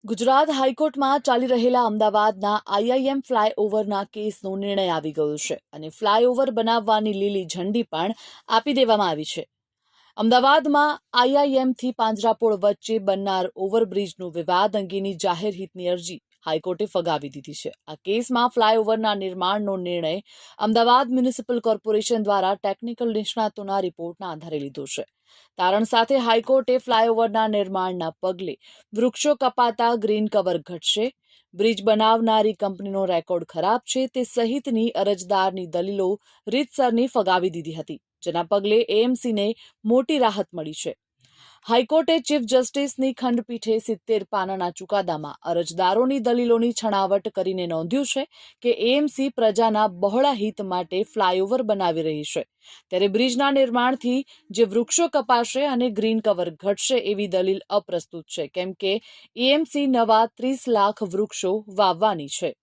ગુજરાત હાઈકોર્ટમાં ચાલી રહેલા અમદાવાદના આઈઆઈએમ ફ્લાયઓવરના કેસનો નિર્ણય આવી ગયો છે અને ફ્લાયઓવર બનાવવાની લીલી ઝંડી પણ આપી દેવામાં આવી છે. અમદાવાદમાં આઈઆઈએમથી પાંજરાપોળ વચ્ચે બનનાર ઓવરબ્રિજનો વિવાદ અંગેની જાહેર હિતની અરજી હાઈકોર્ટે ફગાવી દીધી છે. આ કેસમાં ફ્લાયઓવરના નિર્માણનો નિર્ણય અમદાવાદ મ્યુનિસિપલ કોર્પોરેશન દ્વારા ટેકનિકલ નિષ્ણાતોના રિપોર્ટના આધારે લીધો છે. તારણ સાથે હાઈકોર્ટે ફ્લાયઓવરના નિર્માણના પગલે વૃક્ષો કપાતા ગ્રીન કવર ઘટશે, બ્રિજ બનાવનારી કંપનીનો રેકોર્ડ ખરાબ છે તે સહિતની અરજદારની દલીલો રીતસરની ફગાવી દીધી હતી, જેના પગલે એએમસીને મોટી રાહત મળી છે. હાઈકોર્ટે ચીફ જસ્ટિસની ખંડપીઠે 70 પાનાના ચુકાદામાં અરજદારોની દલીલોની છણાવટ કરીને નોંધ્યું છે કે એએમસી પ્રજાના બહોળા હિત માટે ફ્લાયઓવર બનાવી રહી છે, ત્યારે બ્રિજના નિર્માણથી જે વૃક્ષો કપાશે અને ગ્રીન કવર ઘટશે એવી દલીલ અપ્રસ્તુત છે, કેમ કે એએમસી નવા 30 લાખ વૃક્ષો વાવવાની છે.